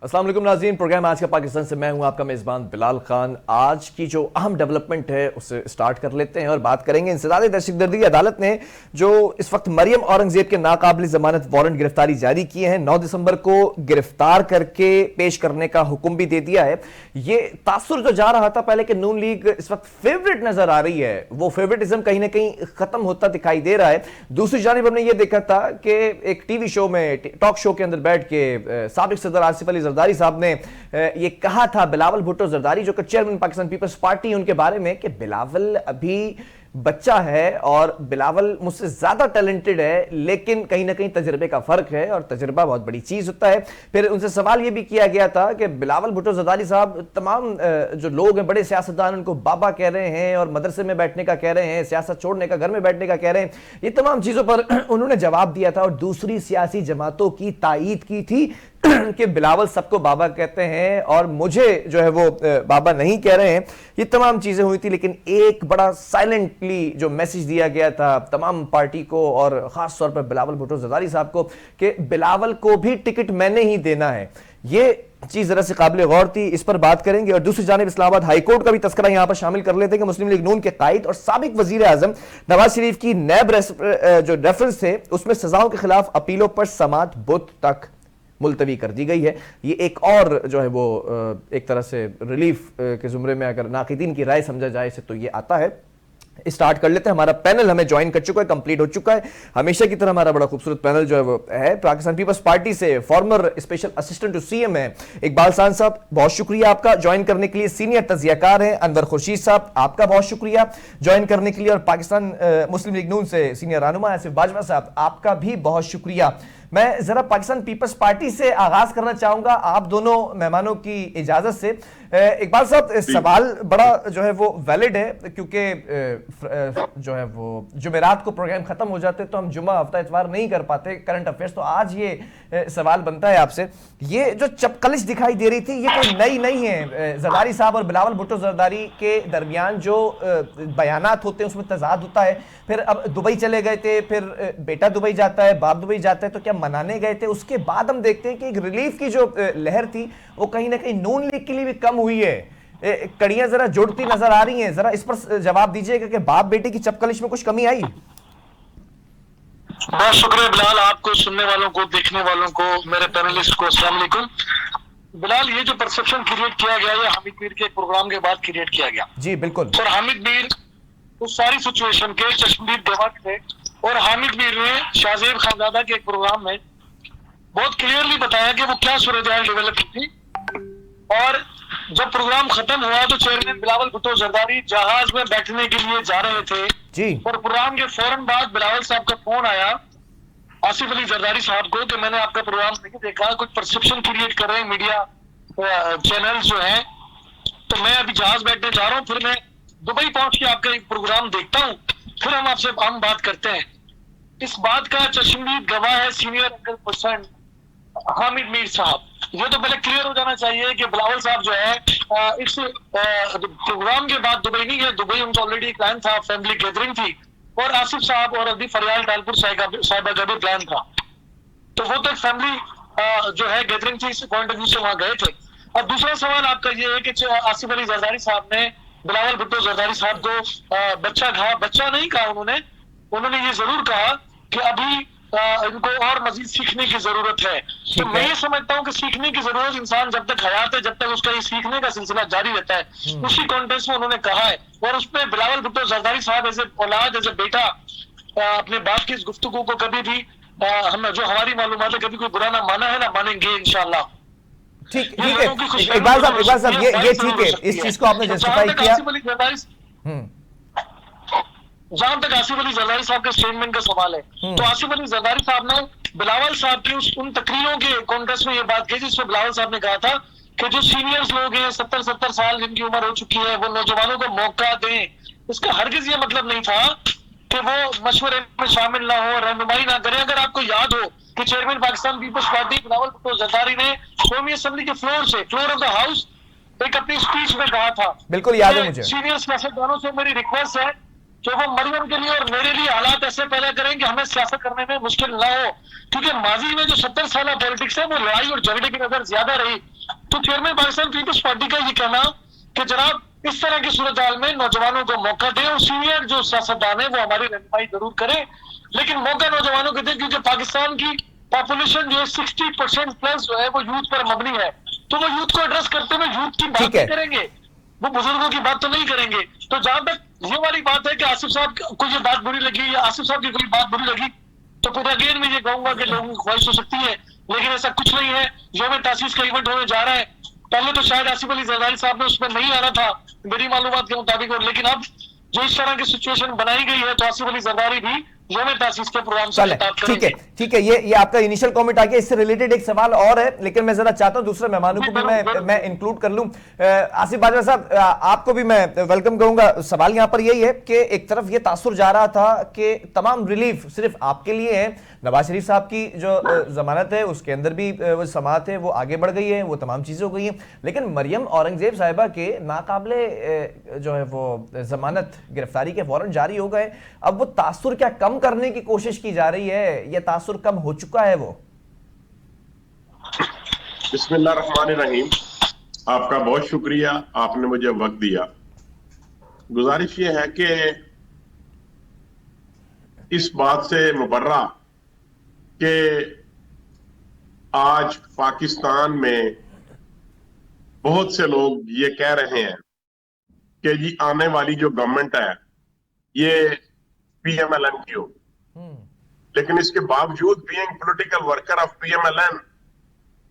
अस्सलाम वालेकुम नाज़रीन, प्रोग्राम आज का पाकिस्तान से मैं हूं आपका मेज़बान बिलाल खान। आज की जो अहम डेवलपमेंट है उसे स्टार्ट कर लेते हैं और बात करेंगे इंसदाद दहशतगर्दी। अदालत ने जो इस वक्त मरियम औरंगजेब के नाकाबिल जमानत वारंट गिरफ्तारी जारी किए हैं, 9 दिसंबर को गिरफ्तार करके पेश करने का हुक्म भी दे दिया है। ये तासुर जो जा रहा था पहले कि नून लीग इस वक्त फेवरेट नजर आ रही है, वो फेवरेटिज्म कहीं ना कहीं खत्म होता दिखाई दे रहा है। दूसरी जानिब हमने ये देखा था कि एक टीवी शो में, टॉक शो के अंदर बैठ के साबिक सदर आसिफ अली जरदारी साहब ने ये कहा था, बिलावल भुट्टो जरदारी जो कि चेयरमैन पाकिस्तान पीपल्स पार्टी, उनके बारे में कि बिलावल अभी बच्चा है और बिलावल मुझसे ज्यादा टैलेंटेड है, लेकिन कहीं ना कहीं तजर्बे का फर्क है और तजर्बा बहुत बड़ी चीज होता है। फिर उनसे सवाल यह भी किया गया था कि बिलावल भुट्टो जरदारी साहब, तमाम जो लोग हैं बड़े सियासतदान उनको बाबा कह रहे हैं और मदरसे में बैठने का कह रहे हैं, सियासत छोड़ने का घर में बैठने का कह रहे हैं, ये तमाम चीजों पर उन्होंने जवाब दिया था और दूसरी सियासी जमातों की तायीद की थी कि बिलावल सबको बाबा कहते हैं और मुझे जो है वो बाबा नहीं कह रहे हैं। ये तमाम चीजें हुई थी, लेकिन एक बड़ा साइलेंटली जो मैसेज दिया गया था तमाम पार्टी को और खास तौर पर बिलावल भुट्टो जरदारी साहब को कि बिलावल को भी टिकट मैंने ही देना है। ये चीज जरा से काबिल गौर थी, इस पर बात करेंगे। और दूसरी जानिब इस्लामाबाद हाईकोर्ट का भी तस्करा यहां पर शामिल कर लेते हैं कि मुस्लिम लीग नून के कायद और साबिक वजीर आजम नवाज शरीफ की नैब जो रेफरेंस थे उसमें सजाओं के खिलाफ अपीलों पर समात बुध तक मुलतवी कर दी गई है। ये एक और जो है वो एक तरह से रिलीफ के जुमरे में अगर नाक़िदीन की राय समझा जाए इसे तो ये आता है। स्टार्ट कर लेते हैं। हमारा पैनल हमें ज्वाइन कर चुका है, कंप्लीट हो चुका है। हमेशा की तरह हमारा बड़ा खूबसूरत पैनल जो है वो है पाकिस्तान पीपल्स पार्टी से former special assistant to CM है इकबाल सान साहब, बहुत शुक्रिया आपका ज्वाइन करने के लिए। सीनियर तजियाकार हैं अनवर खुर्शीद साहब, आपका बहुत शुक्रिया ज्वाइन करने के लिए। और पाकिस्तान मुस्लिम लीग नून से सीनियर रहनुमा आसिफ बाजवा साहब, आपका भी बहुत शुक्रिया। मैं जरा पाकिस्तान पीपल्स पार्टी से आगाज करना चाहूंगा आप दोनों मेहमानों की इजाजत से। इकबाल साहब, सवाल बड़ा जो है वो वैलिड है, क्योंकि जो है वो जुमेरात को प्रोग्राम खत्म हो जाते तो हम जुमा हफ्ता इतवार नहीं कर पाते करंट अफेयर्स, तो आज ये सवाल बनता है आपसे। ये जो चपकलिश दिखाई दे रही थी ये कोई नई नहीं है। जरदारी साहब और बिलावल भुट्टो जरदारी के दरमियान जो बयानात होते हैं उसमें तजाद होता है। फिर अब दुबई चले गए थे, फिर बेटा दुबई जाता है, बाप दुबई जाता है, तो क्या मनाने गए थे? उसके बाद हम देखते हैं कि एक रिलीफ की जो लहर थी वो कहीं ना कहीं नून लीग के लिए भी कम हुई है। कड़ियां जरा जुड़ती नजर आ रही हैं, जरा इस पर जवाब दीजिएगा कि बाप बेटे की चपकलिश में कुछ कमी आई? बहुत शुक्रिया बिलाल, आपको, सुनने वालों को, देखने वालों को, मेरे पैनलिस्ट को अस्सलाम वालेकुम। बिलाल, ये जो परसेप्शन क्रिएट किया गया ये हामिद मीर के प्रोग्राम के बाद क्रिएट किया गया। जी बिल्कुल। और हामिद मीर उस सारी सिचुएशन के चश्मदीद गवाह थे और हामिद मीर ने शाहजेब खानजादा के एक प्रोग्राम में बहुत क्लियरली बताया कि वो क्या सूरत-ए-हाल डेवलप की थी। और जब प्रोग्राम खत्म हुआ तो चेयरमैन बिलावल भुट्टो जरदारी जहाज में बैठने के लिए जा रहे थे जी। और प्रोग्राम के फौरन बाद बिलावल साहब का फोन आया आसिफ अली जरदारी साहब को कि मैंने आपका प्रोग्राम नहीं देखा, कुछ परसेप्शन क्रिएट कर रहे हैं मीडिया चैनल जो है, तो मैं अभी जहाज बैठने जा रहा हूँ, फिर मैं दुबई पहुंच के आपका एक प्रोग्राम देखता हूँ, फिर हम आपसे हम बात करते हैं। इस बात का चश्मदीद गवाह है सीनियर पर्सन हामिद मीर साहब। ये तो पहले क्लियर हो जाना चाहिए कि बिलावल साहब जो है इस प्रोग्राम के बाद दुबई नहीं गए। दुबई उनका ऑलरेडी प्लान था, फैमिली गैदरिंग थी, और आसिफ साहब और अभी फरियाल डालपुर साहिबा का भी प्लान था, तो वो तो एक जो है गैदरिंग थी, इस पॉइंट ऑफ व्यू से वहां गए थे। अब दूसरा सवाल आपका ये है कि आसिफ अली जरदारी साहब ने बिलावल भुट्टो जरदारी साहब को बच्चा कहा, बच्चा नहीं कहा उन्होंने ये जरूर कहा कि अभी इनको और मजीद सीखने की जरूरत है। तो मैं ये समझता हूँ कि सीखने की जरूरत इंसान जब तक हयात है, जब तक उसका ये सीखने का सिलसिला जारी रहता है, उसी कॉन्टेक्स्ट में उन्होंने कहा है। और उसमें बिलावल भुट्टो जरदारी साहब एज ए औलाद, एज ए बेटा, अपने बाप की इस गुफ्तगू को कभी भी हम जो हमारी मालूमात है कभी कोई बुरा ना माना है, ना मानेंगे इंशाअल्लाह। ठीक है इकबाल साहब, ये ठीक है, इस चीज को आपने जस्टिफाई किया। जहां तक आसिफ अली जरदारी साहब के स्टेटमेंट का सवाल है, तो आसिफ अली जरदारी साहब ने बिलावल साहब की उन तकरीरों के कॉन्टेक्स्ट में ये बात कही जिसमें बिलावल साहब ने कहा था कि जो सीनियर्स लोग हैं 70-70 साल जिनकी उम्र हो चुकी है, वो नौजवानों को मौका दें। इसका हरगिज ये मतलब नहीं था कि वो मशवरे में शामिल ना हो, रहनुमाई ना करें। अगर आपको याद हो कि chairman Pakistan peoples Party Bilawal Bhutto Zardari ने कौमी असेंबली के फ्लोर ऑफ द हाउस एक अपनी स्पीच में कहा था, बिल्कुल याद है मुझे, सीनियर सियासतदानों से मेरी रिक्वेस्ट है कि वो मरियम के लिए और मेरे लिए हालात ऐसे पैदा करें कि हमें सियासत करने में मुश्किल ना हो, क्योंकि माजी में जो 70 साल पॉलिटिक्स है वो लड़ाई और झगड़े की नजर ज्यादा रही। तो चेयरमैन पाकिस्तान पीपल्स पार्टी का ये कहना कि जनाब इस तरह की सूरत हाल में नौजवानों को मौका दें और सीनियर जो सियासतदान है वो हमारी रहनुमाई जरूर करें, लेकिन मौका नौजवानों को दें, क्योंकि पाकिस्तान की पॉपुलेशन जो है 60% प्लस जो है वो यूथ पर मबनी है। तो वो यूथ को एड्रेस करते हुए यूथ की बात नहीं करेंगे, वो बुजुर्गों की बात तो नहीं करेंगे। तो जहां तक ये वाली बात है कि आसिफ साहब को ये बात बुरी लगी या आसिफ साहब की कोई बात बुरी लगी, तो फिर अगेन मैं ये कहूंगा कि लोगों की ख्वाहिश हो सकती है, लेकिन ऐसा कुछ नहीं है। यौम तासीस का इवेंट होने जा रहा है, पहले तो शायद आसिफ अली जरदारी साहब ने उसमें नहीं आना था मेरी मालूमात के मुताबिक, और लेकिन अब जो इस तरह की सिचुएशन बनाई गई है तो आसिफ अली जरदारी भी यौम तासीस के प्रोग्राम से खिताब करेंगे। ठीक है, ये आपका इनिशियल कमेंट आ गया। इससे रिलेटेड एक सवाल और है, लेकिन मैं जरा चाहता हूं दूसरे मेहमानों को भी मैं इंक्लूड कर लूं। आसिफ बाजवा साहब, आपको भी मैं वेलकम कहूंगा। सवाल यहां पर यही है कि एक तरफ ये तासुर जा रहा था कि तमाम रिलीफ सिर्फ आपके लिए है, नवाज शरीफ साहब की जो जमानत है उसके अंदर भी वो समाअत है वो आगे बढ़ गई है, वो तमाम चीजें हो गई हैं, लेकिन मरियम औरंगजेब साहिबा के नाकाबिले जो है वो जमानत गिरफ्तारी के वारंट जारी हो गए। अब वो तासुर क्या कम करने की कोशिश की जा रही है, यह तासुर कम हो चुका है? वो बिस्मिल्लाहिर्रहमानिर्रहीम, आपका बहुत शुक्रिया, आपने मुझे वक्त दिया। गुजारिश ये है कि इस बात से मुबर्रा कि आज पाकिस्तान में बहुत से लोग ये कह रहे हैं कि जी आने वाली जो गवर्नमेंट है ये PMLN की होगी, लेकिन इसके बावजूद being political worker of PMLN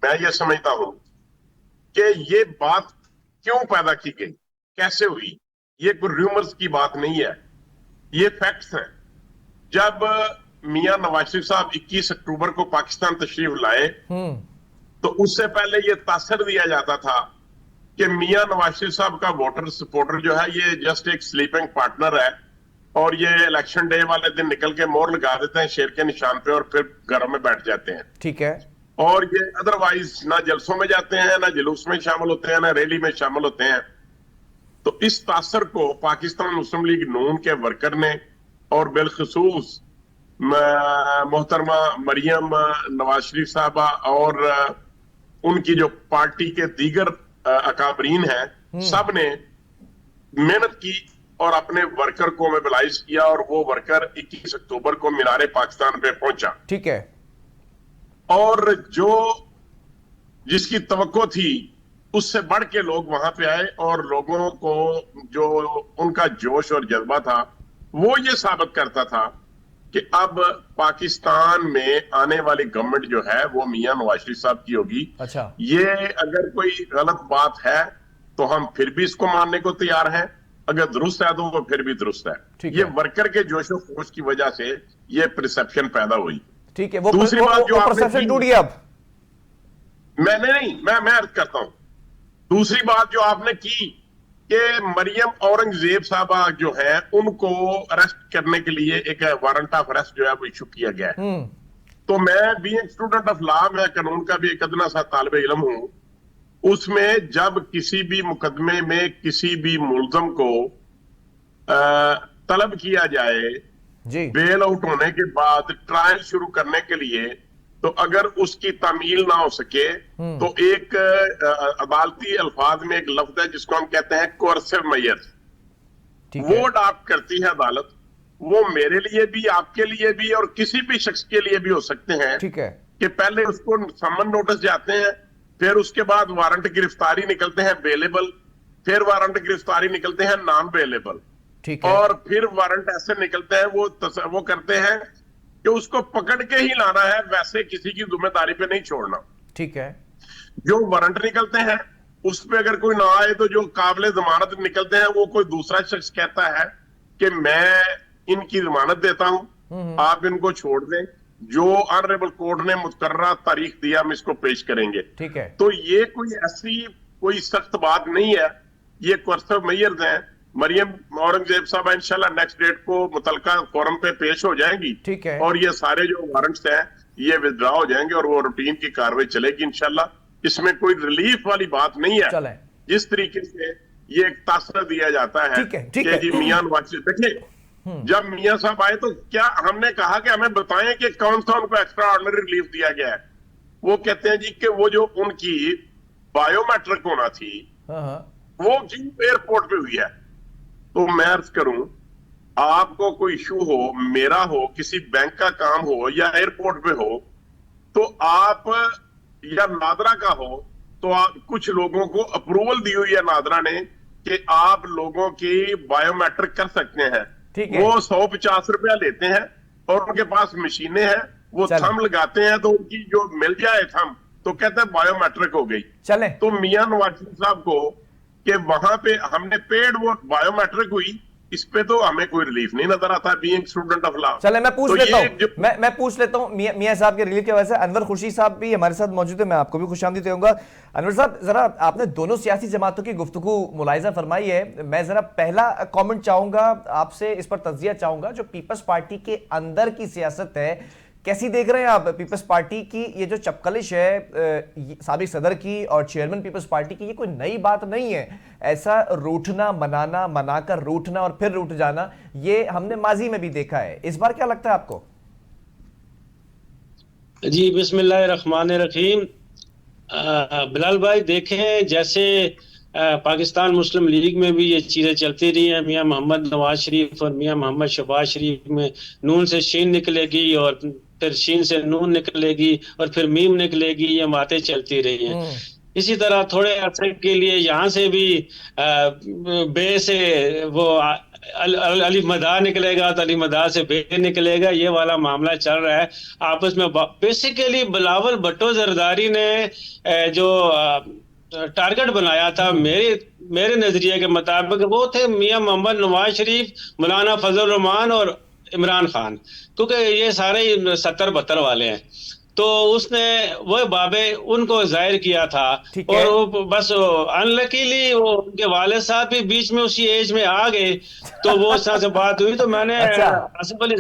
मैं ये समझता हूं कि ये बात क्यों पैदा की गई, कैसे हुई। ये कोई रूमर्स की बात नहीं है, ये फैक्ट्स हैं। जब मियां नवाज शरीफ साहब 21 अक्टूबर को पाकिस्तान तशरीफ लाए तो उससे पहले ये तासर दिया जाता था कि मियां नवाज शरीफ साहब का वोटर सपोर्टर जो है ये जस्ट एक स्लीपिंग पार्टनर है और ये इलेक्शन डे वाले दिन निकल के मोहर लगा देते हैं शेर के निशान पे और फिर घरों में बैठ जाते हैं। ठीक है। और ये अदरवाइज ना जलसों में जाते हैं, ना जुलूस में शामिल होते हैं, ना रैली में शामिल होते हैं। तो इस तासर को पाकिस्तान मुस्लिम लीग नून के वर्कर ने और बिलखसूस मोहतरमा मरियम नवाज शरीफ साहबा और उनकी जो पार्टी के दीगर अकाबरीन हैं सब ने मेहनत की और अपने वर्कर को मोबिलाइज किया और वो वर्कर 21 अक्टूबर को मीनारे पाकिस्तान पे पहुंचा। ठीक है। और जो जिसकी तवक्को थी उससे बढ़ के लोग वहां पे आए और लोगों को जो उनका जोश और जज्बा था वो ये साबित करता था कि अब पाकिस्तान में आने वाली गवर्नमेंट जो है वो मियां नवाज शरीफ साहब की होगी। अच्छा। ये अगर कोई गलत बात है तो हम फिर भी इसको मानने को तैयार हैं, अगर दुरुस्त है तो वो फिर भी दुरुस्त है। ये वर्कर के जोशो खरोश की वजह से ये परसेप्शन पैदा हुई। ठीक है। वो दूसरी बात जो परसेप्शन टूट गया। अब मैं अर्ज करता हूं, दूसरी बात जो आपने की कि मरियम औरंगजेब साहबा जो है उनको अरेस्ट करने के लिए एक वारंट ऑफ अरेस्ट जो है वो इशू किया गया है। तो मैं भी एक स्टूडेंट ऑफ लॉ, मैं कानून का भी एक अदना सा तालिब इल्म हूं। उसमें जब किसी भी मुकदमे में किसी भी मुलजम को तलब किया जाए जी, बेल आउट होने के बाद ट्रायल शुरू करने के लिए, तो अगर उसकी तामील ना हो सके तो एक अदालती अल्फाज में एक लफ्ज है जिसको हम कहते हैं कोर्सिव मेयर्स, वो अडॉप्ट करती है अदालत। वो मेरे लिए भी, आपके लिए भी और किसी भी शख्स के लिए भी हो सकते हैं। ठीक है। कि पहले उसको समन नोटिस जाते हैं, फिर उसके बाद वारंट गिरफ्तारी निकलते हैं बेलेबल, फिर वारंट गिरफ्तारी निकलते हैं नॉन बेलेबल, और फिर वारंट ऐसे निकलते हैं वो करते हैं कि उसको पकड़ के ही लाना है, वैसे किसी की जिम्मेदारी पे नहीं छोड़ना। ठीक है। जो वारंट निकलते हैं उस पे अगर कोई ना आए तो जो काबिल जमानत निकलते हैं वो कोई दूसरा शख्स कहता है कि मैं इनकी जमानत देता हूं, आप इनको छोड़ दें, जो ऑनरेबल कोर्ट ने मुकर्रर तारीख दिया हम इसको पेश करेंगे। ठीक है। तो ये कोई ऐसी कोई सख्त बात नहीं है, ये कोर्सिव मेयर्स हैं। मरियम औरंगजेब साहब इंशाल्लाह नेक्स्ट डेट को मुतलका फोरम पे पेश हो जाएंगी। ठीक है। और ये सारे जो वारंट्स हैं ये विथड्रॉ हो जाएंगे और वो रूटीन की कार्रवाई चलेगी इंशाल्लाह। इसमें कोई रिलीफ वाली बात नहीं है। जिस तरीके से ये एक तासर दिया जाता है कि जी मियां नवाज, देखिए जब मियां साहब आए तो क्या हमने कहा कि हमें बताएं कि कौन सा उनको एक्स्ट्रा ऑर्डिनरी रिलीफ दिया गया है। वो कहते हैं जी कि वो जो उनकी बायोमेट्रिक होना थी वो क्यों एयरपोर्ट पे हुई है। तो मैं अर्ज करूं, आपको कोई इशू हो, मेरा हो, किसी बैंक का काम हो या एयरपोर्ट पे हो, तो आप या नादरा का हो तो आप कुछ लोगों को अप्रूवल दी हुई है नादरा ने कि आप लोगों की बायोमेट्रिक कर सकते हैं। वो 150 रुपया लेते हैं और उनके पास मशीनें हैं, वो थंब लगाते हैं तो उनकी जो मिल जाए थंब तो कहते हैं बायोमेट्रिक हो गई। चले तो मियां नवाज शरीफ साहब को कि वहां पे हमने पेड वो बायोमेट्रिक हुई, इस पे तो हमें कोई रिलीफ नहीं नजर आता बीइंग स्टूडेंट ऑफ लॉ। चले मैं पूछ लेता हूं, मैं पूछ लेता हूं मियां साहब के रिलीफ की वजह से। अनवर खुर्शीद साहब भी हमारे साथ मौजूद है, मैं आपको भी खुशामदीद कहूंगा। अनवर साहब, जरा आपने दोनों सियासी जमातों की गुफ्तगू मुलाहिजा फरमाई है, मैं जरा पहला कमेंट चाहूंगा आपसे, इस पर तज्जिया चाहूंगा। जो पीपल्स पार्टी के अंदर की सियासत है, कैसी देख रहे हैं आप पीपल्स पार्टी की? ये जो चपकलिश है साबिक सदर की और चेयरमैन पीपल्स पार्टी की, ये कोई नई बात नहीं है। ऐसा रूठना, मनाना, मनाकर रूठना और फिर रूठ जाना, ये हमने माजी में भी देखा है। इस बार क्या लगता है आपको? जी बिस्मिल्लाहिर्रहमानिर्रहीम। बिलाल भाई, देखें जैसे पाकिस्तान मुस्लिम लीग में भी ये चीज़ें चलती रही हैं, मियां मोहम्मद नवाज शरीफ और मियां मोहम्मद शहबाज शरीफ में नून से शीन निकलेगी और फिर शीन से नून निकलेगी और फिर मीम निकलेगी, ये बातें चलती रही हैं। इसी तरह थोड़े अर्से के लिए यहाँ से भी बे से वो अली मदा निकलेगा तो अली मदा से बे निकलेगा, ये वाला मामला चल रहा है आपस में। बेसिकली बिलावल भुट्टो जरदारी ने जो टारगेट बनाया था मेरे नजरिए के मुताबिक, वो थे मियां मोहम्मद नवाज शरीफ, मौलाना फजल रहमान और इमरान खान, क्योंकि ये सारे 70-72 वाले हैं। तो उसने वो बाबे उनको जाहिर किया था और वो बस अनलकीली वो उनके वाले साहब भी बीच में उसी एज में आ गए, तो वो उस तरह से बात हुई। तो मैंने आसिफ अली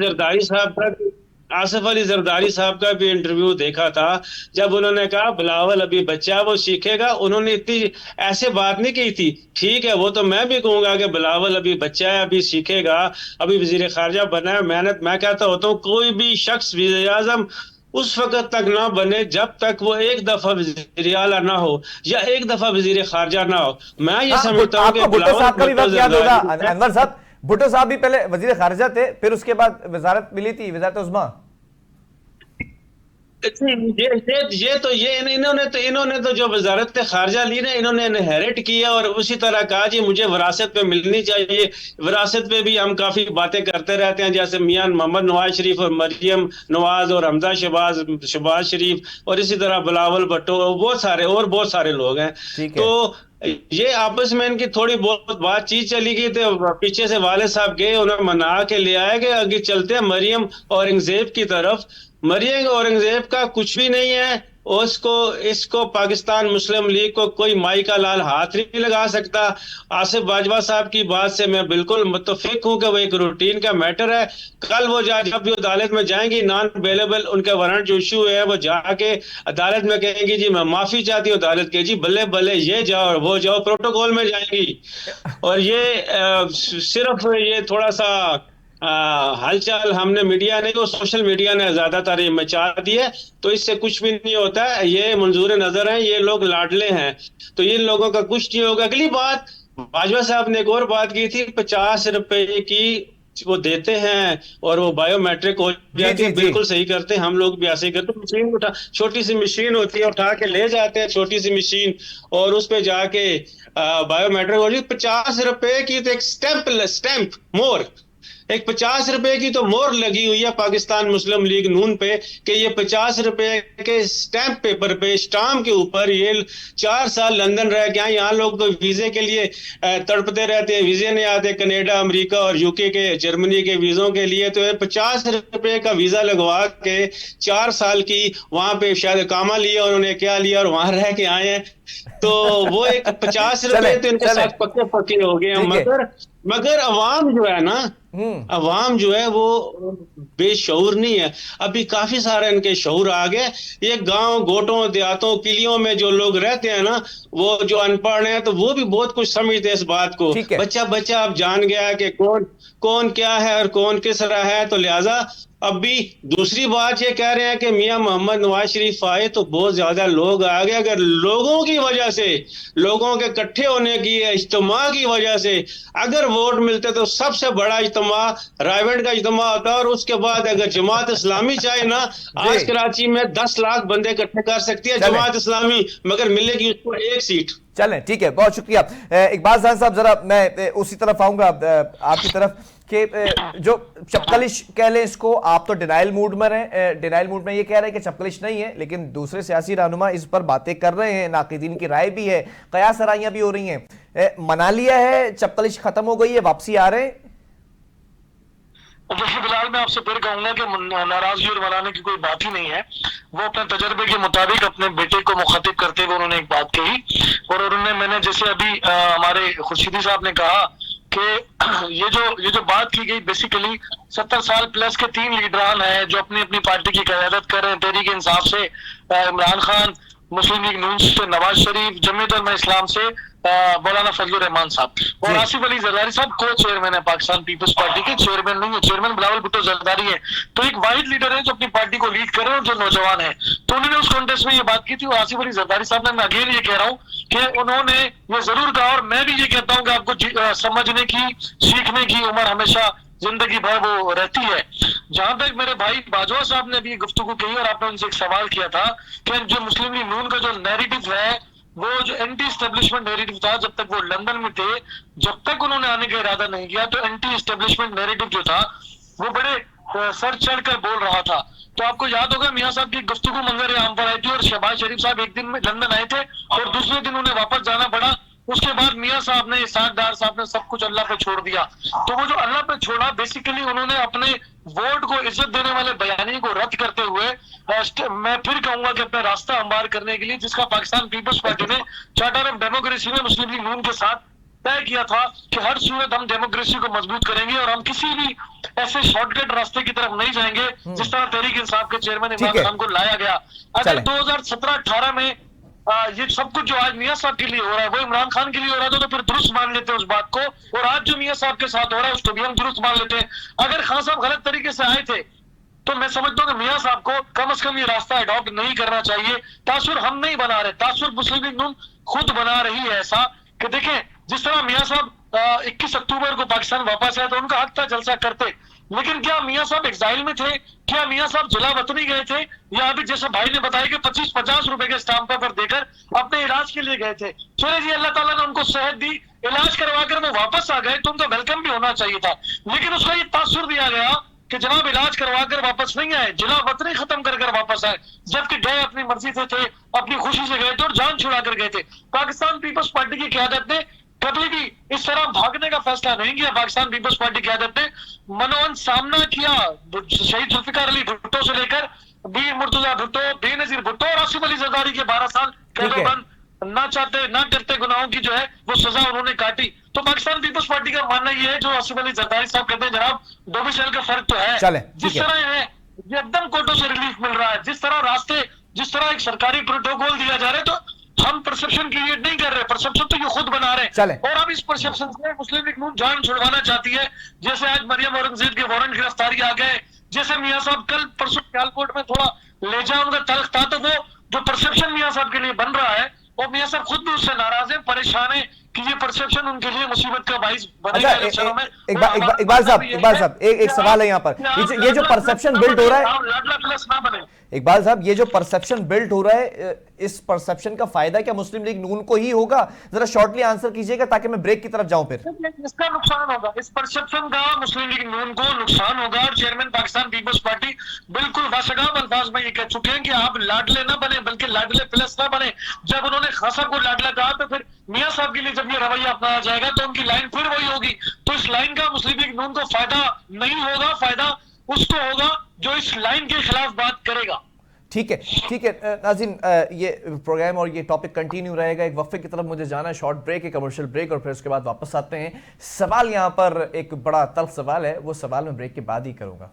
जरदारी साहब का भी इंटरव्यू देखा था, जब उन्होंने कहा बिलावल अभी बच्चा वो सीखेगा। उन्होंने इतनी ऐसे बात नहीं की थी, ठीक है वो तो मैं भी कहूंगा कि बिलावल अभी बच्चा है, अभी सीखेगा, अभी वजीर खारजा बना है। मैं कहता होता हूँ कोई भी शख्स वज़ीर आज़म उस वक्त तक ना बने जब तक वो एक दफा वज़ीर आला ना हो या एक दफा वज़ीर खारजा ना हो। मैं ये समझता हूँ कि भुट्टो साहब का भी वक्त याद होगा अनवर साहब, भुट्टो साहब भी पहले वजीर खारजा थे, फिर उसके बाद वजारत मिली थी, वजारत उस्मा। इन्होंने तो जो वजारत खारजा ली ना, इन्होंने इनहेरिट किया और उसी तरह कहा जी मुझे विरासत पे मिलनी चाहिए। विरासत पे भी हम काफी बातें करते रहते हैं, जैसे मियां मोहम्मद नवाज शरीफ और मरियम नवाज और हमजा शहबाज शरीफ और इसी तरह बिलावल भुट्टो, बहुत सारे लोग हैं। तो ये आपस में इनकी थोड़ी बहुत बातचीत चली गई, तो पीछे से वाले साहब गए, उन्हें मना के ले आए कि आगे चलते हैं मरियम औरंगजेब की तरफ। मरियम औरंगजेब का कुछ भी नहीं है, इसको पाकिस्तान मुस्लिम लीग को कोई माई का लाल हाथ नहीं लगा सकता। आसिफ बाजवा साहब की बात से मैं बिल्कुल मुत्तफिक हूं कि वो एक रूटीन का मैटर है। कल वो जब भी अदालत में जाएंगी, नॉन अवेलेबल उनका वारंट जो इशू है, वो जाके अदालत में कहेंगी जी मैं माफी चाहती हूँ। अदालत कहेगी बल्ले बल्ले ये जाओ और वो जाओ, प्रोटोकॉल में जाएंगी। और ये सिर्फ ये थोड़ा सा हालचाल हमने मीडिया ने, तो सोशल मीडिया ने ज्यादातर ये मचा दी है, तो इससे कुछ भी नहीं होता है। ये मंजूर नजर है, ये लोग लाडले हैं, तो इन लोगों का कुछ नहीं होगा। अगली बात बाजवा साहब ने एक और बात की थी, 50 रुपए की वो देते हैं और वो बायोमेट्रिक हो जाती है। बिल्कुल सही करते हैं, हम लोग भी ऐसे ही करते हैं। मशीन उठा, छोटी सी मशीन होती है, उठा के ले जाते हैं छोटी सी मशीन और उस पे जाके बायोमेट्रिक हो जाती है। 50 रुपए की तो एक स्टैंप मोर, एक 50 रुपए की तो मोहर लगी हुई है पाकिस्तान मुस्लिम लीग नून पे कि ये 50 रुपए के स्टैंप पेपर पे, स्टाम्प के ऊपर ये 4 साल लंदन रह के आए। यहाँ लोग तो वीजे के लिए तड़पते रहते हैं, वीजे नहीं आते कनाडा, अमेरिका और यूके के, जर्मनी के वीजों के लिए। तो 50 रुपए का वीजा लगवा के 4 साल की वहां पे शायद कामा लिया उन्होंने, क्या लिया, और वहां रह के आए हैं। तो वो एक 50 रुपए तो इनके साथ पक्के हो गए हैं। मगर अवाम जो है ना, अवाम जो है वो बेशऊर नहीं है, अभी काफी सारे इनके शऊर आ गए। ये गांव गोटों देहातों किलियों में जो लोग रहते हैं ना, वो जो अनपढ़ हैं तो वो भी बहुत कुछ समझते हैं इस बात को। ठीक है। बच्चा बच्चा अब जान गया कि कौन कौन क्या है और कौन किस तरह है। तो लिहाजा अब भी दूसरी बात ये कह रहे हैं कि मियां मोहम्मद नवाज शरीफ आए तो बहुत ज्यादा लोग आ गए। अगर लोगों की वजह से, लोगों के इकट्ठे होने की, इज्तिमा की वजह से अगर वोट मिलते तो सबसे बड़ा इज्तिमा रायगढ़ का इज्तिमा होता। और उसके बाद अगर जमात इस्लामी चाहे ना, आज कराची में 10 लाख बंदे इकट्ठे कर सकती है जमात इस्लामी, मगर मिलेगी उसको 1 सीट। चलें, ठीक है, बहुत शुक्रिया। इकबाल खान साहब, जरा मैं उसी तरफ आऊंगा आपकी तरफ कि जो चपकलिश कह लें इसको, आप तो डिनाइल मूड में रहे, डिनाइल मूड में ये कह रहे हैं कि चपकलिश नहीं है, लेकिन दूसरे सियासी रहनुमा इस पर बातें कर रहे हैं, नाक़िदीन की राय भी है, कयास आराइयां भी हो रही हैं। मना लिया है, चपकलिश खत्म हो गई है, वापसी आ रहे हैं? देखिए बिलाल, मैं आपसे फिर कहूंगा कि नाराजगी और मनाने की कोई बात ही नहीं है। वो अपने तजर्बे के मुताबिक अपने बेटे को मुखातिब करते हुए उन्होंने एक बात कही, और उन्होंने, मैंने जैसे अभी हमारे खुर्शीदी साहब ने कहा कि ये जो बात की गई, बेसिकली 70 साल प्लस के 3 लीडरान हैं जो अपनी अपनी पार्टी की क़यादत कर रहे हैं। तहरीक इंसाफ से इमरान खान, मुस्लिम लीग नून से नवाज शरीफ, जमीयत उलमा इस्लाम से मौलाना फजलुर रहमान साहब, और आसिफ अली जरदारी साहब को चेयरमैन है पाकिस्तान पीपल्स पार्टी के। चेयरमैन नहीं है, चेयरमैन बिलावल भुट्टो जरदारी है। तो एक वाहिद लीडर है जो अपनी पार्टी को लीड कर रहे हैं और जो नौजवान है। तो उन्होंने उस कॉन्टेस्ट में ये बात की थी, और आसिफ अली जरदारी साहब ने, मैं अगेन ये कह रहा हूँ कि उन्होंने ये जरूर कहा, और मैं भी ये कहता हूँ कि आपको समझने की, सीखने की उम्र हमेशा जिंदगी भर वो रहती है। जहां तक मेरे भाई बाजवा साहब ने भी गुफ्तगू की और आपने उनसे एक सवाल किया था कि जो मुस्लिम लीग नून का जो नैरेटिव है, वो जो एंटी एस्टेब्लिशमेंट नैरेटिव था, जब तक वो लंदन में थे, जब तक उन्होंने आने का इरादा नहीं किया, तो एंटी एस्टेब्लिशमेंट नैरेटिव जो था वो बड़े सर चढ़ कर बोल रहा था। तो आपको याद होगा मियां साहब की गुफ्तगू मंजर आम पर आई थी, और शहबाज शरीफ साहब एक दिन में लंदन आए थे और दूसरे दिन उन्हें वापस जाना पड़ा। उसके बाद मियां साहब ने, इसाक डार साहब ने सब कुछ अल्लाह पे छोड़ दिया। तो वो जो अल्लाह पे छोड़ा, बेसिकली उन्होंने अपने वोट को इज्जत देने वाले बयानी को रद्द करते हुए, मैं फिर कहूंगा कि अपना रास्ता हमवार करने के लिए, जिसका पाकिस्तान पीपल्स पार्टी ने चार्टर ऑफ डेमोक्रेसी में मुस्लिम लीग नून के साथ तय किया था कि हर सूरत हम डेमोक्रेसी को मजबूत करेंगे और हम किसी भी ऐसे शॉर्टकट रास्ते की तरफ नहीं जाएंगे जिस तरह तहरीक इंसाफ के चेयरमैन इमरान खान को लाया गया। अगर 2017-18 में ये सब कुछ जो आज मियां साहब के लिए हो रहा है वो इमरान खान के लिए हो रहा था, तो फिर दुरुस्त मान लेते हैं उस बात को, और आज जो मियां साहब के साथ हो रहा है उसको भी हम दुरुस्त मान लेते हैं। अगर खान साहब गलत तरीके से आए थे तो मैं समझता हूँ कि मियां साहब को कम से कम ये रास्ता अडॉप्ट नहीं करना चाहिए। तासुर हम नहीं बना रहे, तासुर मुस्लिम लीग नून खुद बना रही है ऐसा कि देखें, जिस तरह मियां साहब 21 अक्टूबर को पाकिस्तान वापस आए तो उनका हक था जलसा करते, लेकिन क्या मियां साहब एग्जाइल में थे? क्या मियां साहब जिला वतनी गए थे? या अभी जैसे भाई ने बताया कि 25-50 रुपए के स्टाम्प पेपर देकर अपने इलाज के लिए गए थे? चले जी, अल्लाह ताला ने उनको सेहत दी, इलाज करवा कर वो वापस आ गए, तो उनका वेलकम भी होना चाहिए था। लेकिन उसका ये तासुर दिया गया कि जनाब इलाज करवा कर वापस नहीं आए, जिला वतनी खत्म कर वापस आए, जबकि गए अपनी मर्जी से थे, अपनी खुशी से गए थे और जान छुड़ा कर गए थे। पाकिस्तान पीपल्स पार्टी की क़यादत ने कभी भी इस तरह भागने का फैसला नहीं किया। पाकिस्तान पीपल्स पार्टी की क़यादत ने मनोवन सामना किया शहीद जुल्फिकार अली भुट्टो से लेकर बीर मुर्तजा भुट्टो, बेनजीर भुट्टो और आसिफ अली जरदारी के 12 साल कैदोबंद ना चाहते ना करते गुनाहों की जो है वो सजा उन्होंने काटी। तो पाकिस्तान पीपल्स पार्टी का मानना ये है, जो आसिफ अली जरदारी साहब कहते हैं जनाब 2 साल का फर्क तो है। जिस तरह है ये एकदम कोर्टों से रिलीफ मिल रहा है, जिस तरह रास्ते, जिस तरह एक सरकारी प्रोटोकॉल दिया जा रहा है, तो हम परसेप्शन क्रिएट नहीं कर रहे, परसेप्शन तो ये खुद बना रहे हैं। और अब इस परसेप्शन से मुस्लिम लीग नून जान छुड़वाना चाहती है। जैसे आज मरियम औरंगजेब के वारंट गिरफ्तारी आ गए, जैसे मियां साहब कल परसों सियालकोट में थोड़ा ले जाए उनका तल्ख था, तो वो जो परसेप्शन मियां साहब के लिए बन रहा है, और मियां साहब खुद भी उससे नाराज है, परेशान है कि ये परसेप्शन उनके लिए मुसीबत का बाइस बनेगा। इकबाल साहब एक सवाल है यहाँ पर, ये जो परसेप्शन बिल्ड हो रहा है, लाडला प्लस ना बने। इकबाल साहब, ये जो परसेप्शन बिल्ड हो रहा है, इस परसेप्शन का फायदा क्या मुस्लिम लीग नून को ही होगा? जरा शॉर्टली आंसर कीजिएगा ताकि मैं ब्रेक की तरफ जाऊं। फिर इसका नुकसान होगा, इस परसेप्शन का मुस्लिम लीग नून को नुकसान होगा। और चेयरमैन पाकिस्तान पीपल्स पार्टी बिल्कुल बाशगाब अल्फाज में ये कह चुके हैं कि आप लाडले ना बने बल्कि लाडले प्लस ना बने। जब उन्होंने खासा को लाडला कहा तो फिर मियां साहब के लिए जब ये रवैया अपनाया जाएगा तो उनकी लाइन फिर वही होगी। तो इस लाइन का मुस्लिम लीग नून को फायदा नहीं होगा, फायदा उसको होगा जो इस लाइन के खिलाफ बात करेगा। ठीक है, ठीक है नाज़रीन, ये प्रोग्राम और ये टॉपिक कंटिन्यू रहेगा। एक वक्फे की तरफ मुझे जाना है, शॉर्ट ब्रेक, एक कमर्शियल ब्रेक, और फिर उसके बाद वापस आते हैं। सवाल यहाँ पर एक बड़ा तल्ख सवाल है, वो सवाल मैं ब्रेक के बाद ही करूँगा।